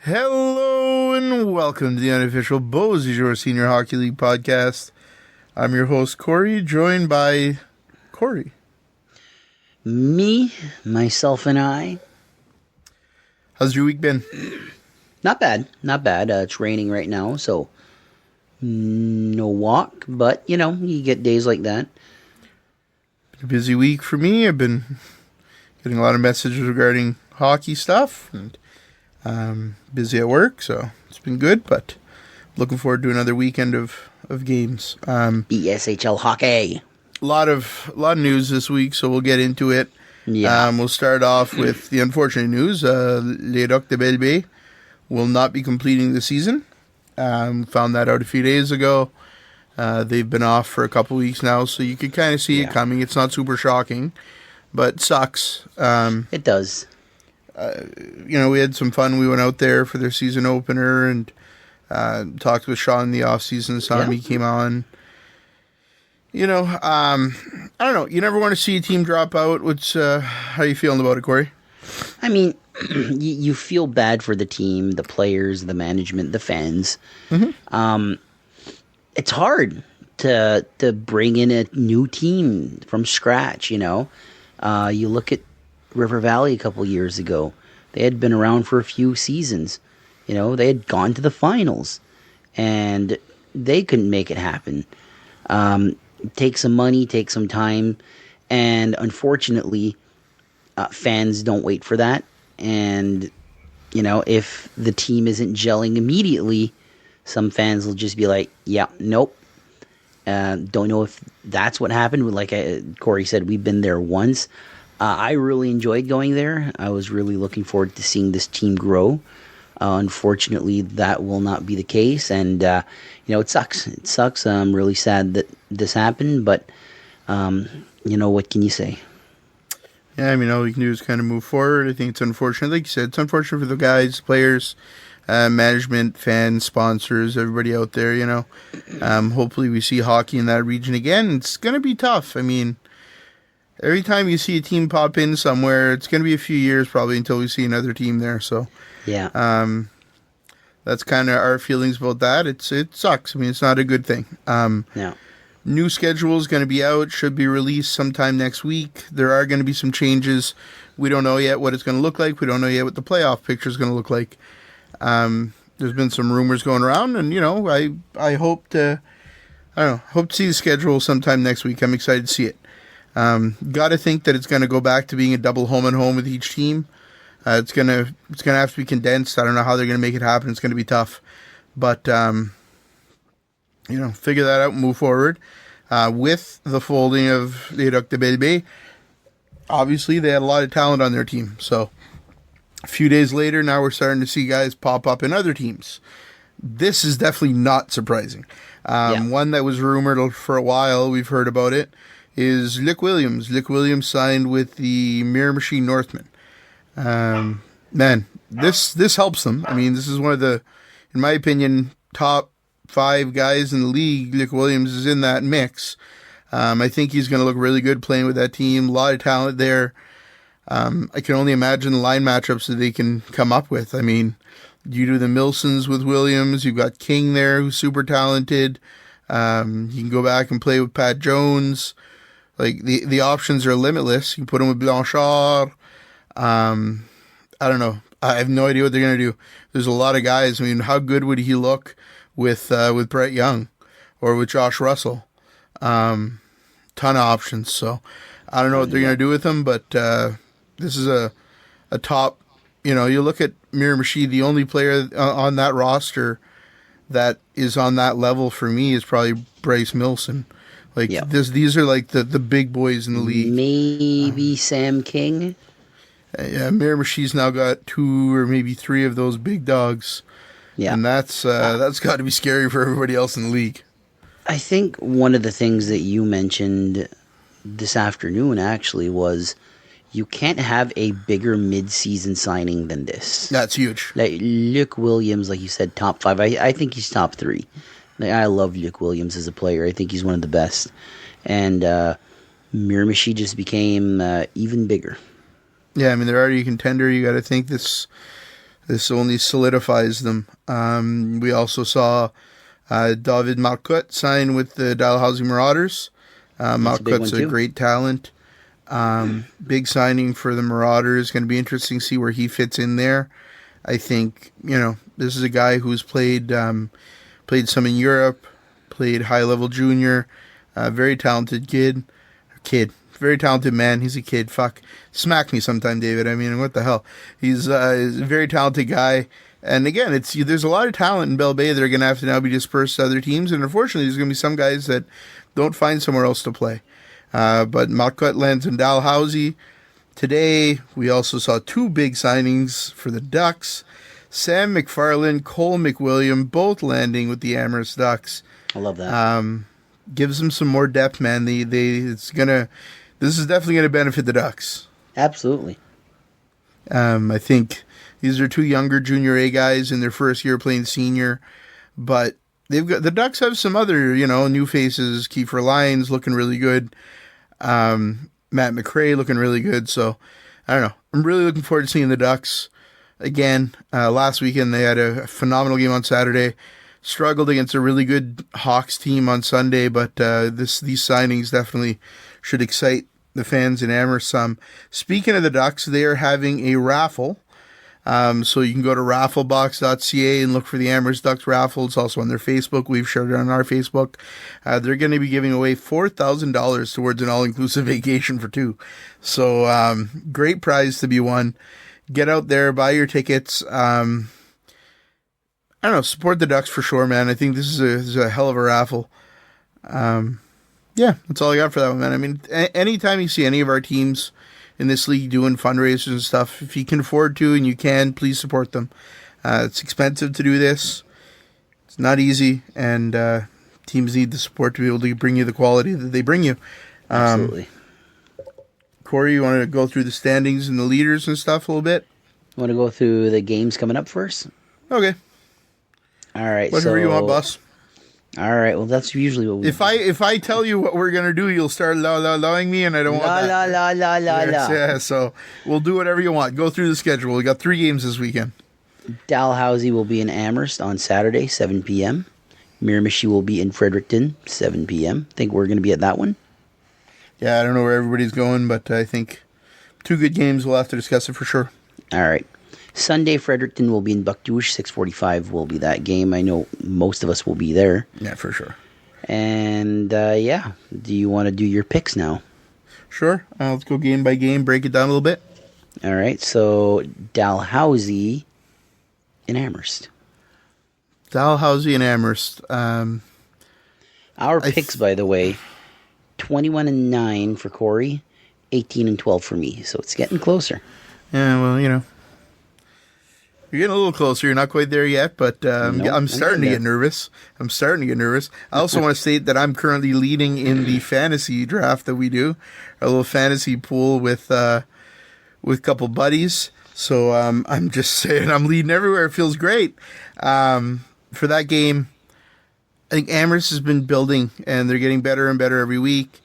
Hello and welcome to the unofficial Bshl Senior Hockey League podcast. I'm your host, Corey, joined by Corey. Me, myself, and I. How's your week been? Not bad. It's raining right now, so no walk, but, you get days like that. Been a busy week for me. I've been getting a lot of messages regarding hockey stuff, and busy at work, so it's been good, but looking forward to another weekend of games. BSHL hockey. A lot of news this week, so we'll get into it. Yeah. We'll start off with the unfortunate news. Les Ducs de Bshl will not be completing the season. Found that out a few days ago. They've been off for a couple weeks now, so you could kind of see it coming. It's not super shocking, but sucks. It does. We had some fun. We went out there for their season opener and talked with Sean in the off-season. Saw him, he came on. I don't know. You never want to see a team drop out. How are you feeling about it, Corey? I mean, you feel bad for the team, the players, the management, the fans. Mm-hmm. It's hard to bring in a new team from scratch, You look at River Valley a couple years ago. They had been around for a few seasons. They had gone to the finals, and they couldn't make it happen. Take some money, take some time, and unfortunately, fans don't wait for that. And, if the team isn't gelling immediately, some fans will just be like, yeah, nope. Don't know if that's what happened. Like Corey said, we've been there once. I really enjoyed going there. I was really looking forward to seeing this team grow. Unfortunately, that will not be the case, and it sucks. It sucks. I'm really sad that this happened, but what can you say? Yeah, all we can do is kind of move forward. I think it's unfortunate. Like you said, it's unfortunate for the guys, players, management, fans, sponsors, everybody out there, Hopefully we see hockey in that region again. It's going to be tough. Every time you see a team pop in somewhere, it's going to be a few years probably until we see another team there. So, yeah, that's kind of our feelings about that. It sucks. It's not a good thing. Yeah. New schedule is going to be out, should be released sometime next week. There are going to be some changes. We don't know yet what it's going to look like. We don't know yet what the playoff picture is going to look like. There's been some rumors going around, and I hope to see the schedule sometime next week. I'm excited to see it. Got to think that it's going to go back to being a double home and home with each team. It's gonna have to be condensed. I don't know how they're going to make it happen. It's going to be tough, but figure that out and move forward. With the folding of Les Ducs de Bshl, obviously they had a lot of talent on their team. So a few days later, now we're starting to see guys pop up in other teams. This is definitely not surprising. One that was rumored for a while, we've heard about it, is Luc Williams. Luc Williams signed with the Mirror Machine Northmen. This helps them. This is one of the, in my opinion, top 5 guys in the league. Luc Williams is in that mix. I think he's going to look really good playing with that team. A lot of talent there. I can only imagine the line matchups that they can come up with. You do the Milsons with Williams. You've got King there, who's super talented. You can go back and play with Pat Jones. Like, the options are limitless. You can put him with Blanchard. I don't know. I have no idea what they're going to do. There's a lot of guys. How good would he look with Brett Young or with Josh Russell? Ton of options. So I don't know what they're going to do with him, but this is a top, you look at Mirror Machine, the only player on that roster that is on that level for me is probably Bryce Milson. These are like the big boys in the league. Maybe Sam King. Yeah, Mirror Machine's now got 2 or maybe 3 of those big dogs. Yeah, and that's got to be scary for everybody else in the league. I think one of the things that you mentioned this afternoon actually was you can't have a bigger mid-season signing than this. That's huge. Like Luc Williams, like you said, top 5. I think he's top 3. I love Luc Williams as a player. I think he's one of the best. And Miramichi just became even bigger. Yeah, they're already a contender. You got to think this This only solidifies them. We also saw David Marcotte sign with the Dalhousie Marauders. Marcotte's a great talent. Big signing for the Marauders. Going to be interesting to see where he fits in there. I think, this is a guy who's played some in Europe, played high-level junior, very talented kid. Very talented man. He's a kid. Fuck. Smack me sometime, David. I mean, what the hell? He's a very talented guy. And again, there's a lot of talent in Bell Bay that are going to have to now be dispersed to other teams. And unfortunately, there's going to be some guys that don't find somewhere else to play. But Marcotte lands in Dalhousie. Today, we also saw two big signings for the Ducks. Sam McFarland, Cole McWilliam, both landing with the Amherst Ducks. I love that. Gives them some more depth, man. This is definitely going to benefit the Ducks. Absolutely. I think these are two younger Junior A guys in their first year playing senior, but the Ducks have some other, new faces. Kiefer Lyons looking really good. Matt McRae looking really good. So I don't know. I'm really looking forward to seeing the Ducks again. Last weekend they had a phenomenal game on Saturday. Struggled against a really good Hawks team on Sunday, but these signings definitely should excite the fans in Amherst some. Speaking of the Ducks, they are having a raffle. So you can go to rafflebox.ca and look for the Amherst Ducks raffle. It's also on their Facebook. We've shared it on our Facebook. They're going to be giving away $4,000 towards an all-inclusive vacation for two. So great prize to be won. Get out there, buy your tickets. I don't know, support the Ducks for sure, man. I think this is a hell of a raffle. Yeah, that's all I got for that one, man. I mean, anytime you see any of our teams in this league doing fundraisers and stuff, if you can afford to and you can, please support them. It's expensive to do this. It's not easy, and teams need the support to be able to bring you the quality that they bring you. Absolutely. Corey, you want to go through the standings and the leaders and stuff a little bit? You want to go through the games coming up first? Okay. All right. Whatever you want, boss. All right. Well, that's usually what we do. If I tell you what we're going to do, you'll start lawing me, and I don't want that. La. Yeah, so we'll do whatever you want. Go through the schedule. We got 3 games this weekend. Dalhousie will be in Amherst on Saturday, 7 p.m. Miramichi will be in Fredericton, 7 p.m. Think we're going to be at that one? Yeah, I don't know where everybody's going, but I think 2 good games. We'll have to discuss it for sure. All right. Sunday, Fredericton will be in Buckdouche. 6:45 will be that game. I know most of us will be there. Yeah, for sure. And, yeah. Do you want to do your picks now? Sure. Let's go game by game, break it down a little bit. All right. So, Dalhousie in Amherst. Dalhousie and Amherst. Our picks, by the way, 21-9 for Corey, 18-12 for me. So, it's getting closer. Yeah, well, you're getting a little closer. You're not quite there yet, but I'm starting to get nervous. I also want to state that I'm currently leading in the fantasy draft that we do, a little fantasy pool with a couple buddies. So I'm just saying I'm leading everywhere. It feels great. For that game, I think Amherst has been building, and they're getting better and better every week.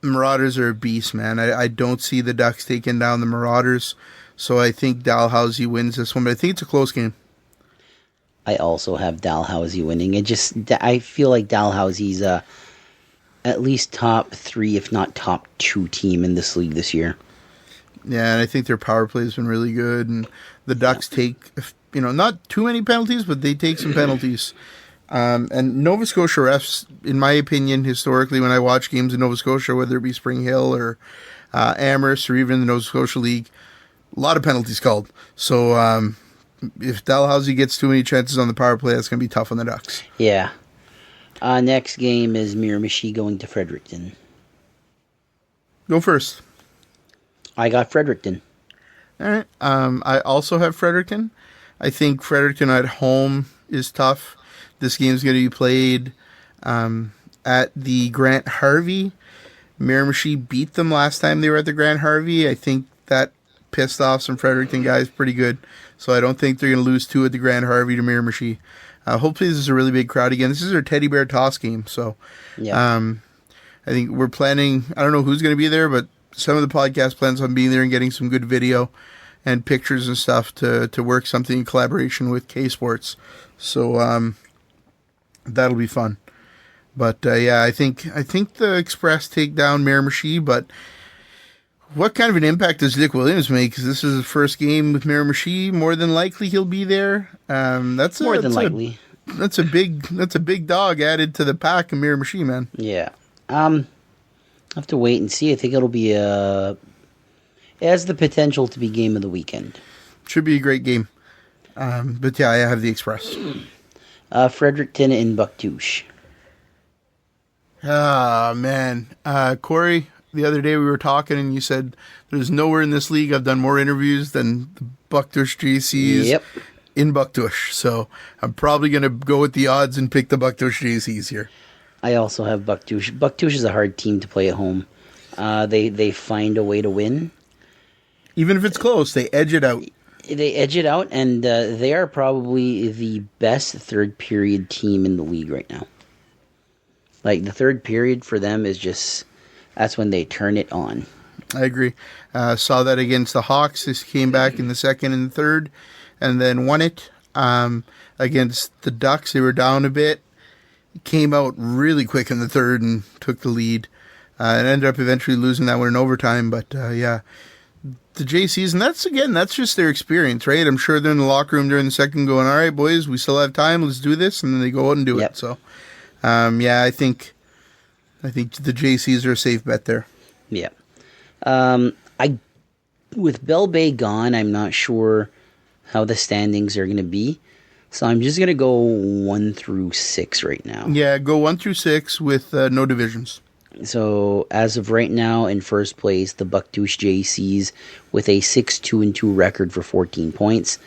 Marauders are a beast, man. I don't see the Ducks taking down the Marauders. So I think Dalhousie wins this one, but I think it's a close game. I also have Dalhousie winning. I feel like Dalhousie's at least top 3, if not top 2 team in this league this year. Yeah, and I think their power play has been really good, and the Ducks take, not too many penalties, but they take some penalties. And Nova Scotia refs, in my opinion, historically, when I watch games in Nova Scotia, whether it be Spring Hill or Amherst or even the Nova Scotia League, a lot of penalties called. So if Dalhousie gets too many chances on the power play, that's going to be tough on the Ducks. Yeah. Next game is Miramichi going to Fredericton. Go first. I got Fredericton. All right. I also have Fredericton. I think Fredericton at home is tough. This game's going to be played at the Grant Harvey. Miramichi beat them last time they were at the Grant Harvey. I think that pissed off some Fredericton guys pretty good. So I don't think they're going to lose 2 at the Grant Harvey to Miramichi. Hopefully this is a really big crowd again. This is our teddy bear toss game. So I think we're planning, I don't know who's going to be there, but some of the podcast plans on being there and getting some good video and pictures and stuff to work something in collaboration with K Sports. So that'll be fun. But yeah, I think the Express take down Miramichi, but what kind of an impact does Dick Williams make? Because this is his first game with Miramichi. More than likely, he'll be there. That's a big dog added to the pack of Miramichi, man. Yeah. I'll have to wait and see. I think it'll be it has the potential to be game of the weekend. Should be a great game. But yeah, I have the Express. Fredericton and Bucktouche. Ah, man. Corey, the other day we were talking and you said there's nowhere in this league I've done more interviews than the Bucktouche JCs in Bucktouche. So I'm probably going to go with the odds and pick the Bucktouche JCs here. I also have Bucktouche. Bucktouche is a hard team to play at home. They find a way to win. Even if it's close, they edge it out. They edge it out, and they are probably the best third period team in the league right now. Like, the third period for them is just, that's when they turn it on. I agree. Saw that against the Hawks. This came back in the second and third, and then won it. Against the Ducks, they were down a bit. Came out really quick in the third and took the lead. And ended up eventually losing that one in overtime. But yeah, the JCs, and that's just their experience, right? I'm sure they're in the locker room during the second going, all right, boys, we still have time. Let's do this. And then they go out and do it. So, yeah, I think the JCs are a safe bet there. Yeah. With Bell Bay gone, I'm not sure how the standings are going to be. So I'm just going to go 1 through 6 right now. Yeah, go 1 through 6 with no divisions. So as of right now, in first place, the Bucktouche JCs with a 6-2-2 record for 14 points.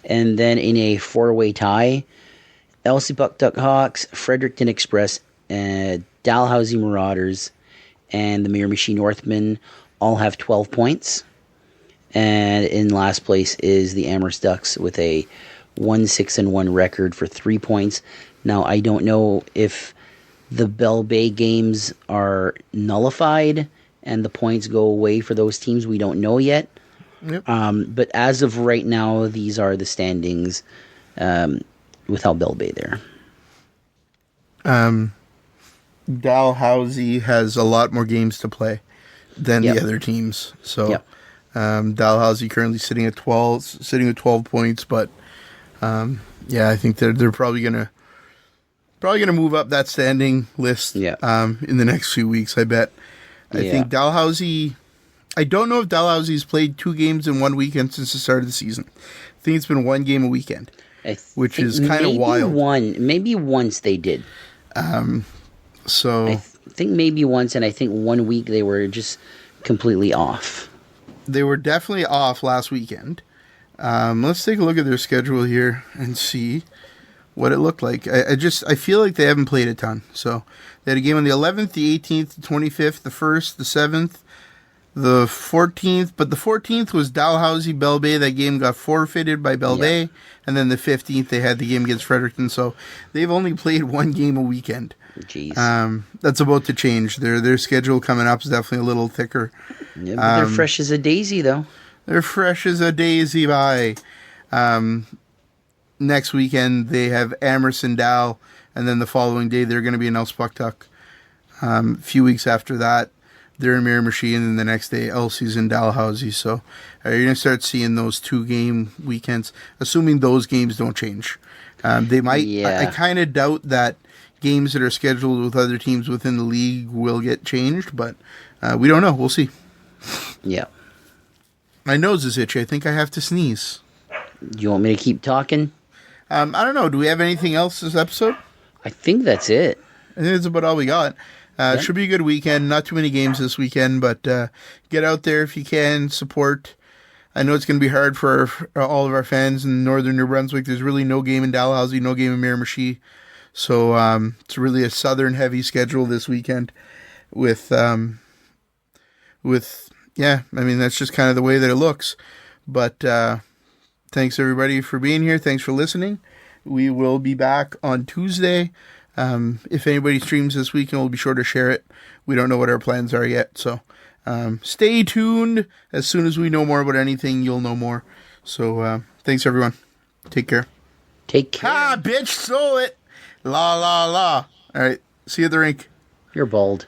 And then in a 4-way tie, Elsie Buckduck Hawks, Fredericton Express, Dalhousie Marauders, and the Miramichi Northmen all have 12 points. And in last place is the Amherst Ducks with a 1-6-1 record for 3 points. Now, I don't know if the Bell Bay games are nullified and the points go away for those teams. We don't know yet. Yep. But as of right now, these are the standings without Bell Bay there. Dalhousie has a lot more games to play than the other teams. So Dalhousie currently sitting at 12 points, but yeah, I think they're probably gonna move up that standing list in the next few weeks, I bet. I think Dalhousie, I don't know if Dalhousie's played 2 games in one weekend since the start of the season. I think it's been 1 game a weekend, which is kind of wild. Maybe once they did. So I think maybe once, and I think 1 week they were just completely off. They were definitely off last weekend. Let's take a look at their schedule here and see what it looked like. I feel like they haven't played a ton. So they had a game on the 11th, the 18th, the 25th, the 1st, the 7th, the 14th. But the 14th was Dalhousie Bell Bay. That game got forfeited by Bell Bay. And then the 15th, they had the game against Fredericton. So they've only played 1 game a weekend. Jeez. That's about to change. Their schedule coming up is definitely a little thicker. Yeah, but they're fresh as a daisy, though. They're fresh as a daisy by. Next weekend, they have Amherst and Dal, and then the following day, they're going to be in Elspucktuck. A few weeks after that, they're in Miramichi, and then the next day, Elsie's in Dalhousie. So you're going to start seeing those 2-game weekends, assuming those games don't change. They might. I kind of doubt that games that are scheduled with other teams within the league will get changed, but we don't know. We'll see. Yeah. My nose is itchy. I think I have to sneeze. Do you want me to keep talking? I don't know. Do we have anything else this episode? I think that's it. I think that's about all we got. Should be a good weekend. Not too many games this weekend, but get out there if you can. Support. I know it's going to be hard for all of our fans in northern New Brunswick. There's really no game in Dalhousie, no game in Miramichi. So it's really a southern heavy schedule this weekend with yeah, I mean, that's just kind of the way that it looks. But thanks, everybody, for being here. Thanks for listening. We will be back on Tuesday. If anybody streams this weekend, we'll be sure to share it. We don't know what our plans are yet. So Stay tuned. As soon as we know more about anything, you'll know more. So thanks, everyone. Take care. Take care. Bitch, stole it. La, la, la. All right. See you at the rink. You're bald.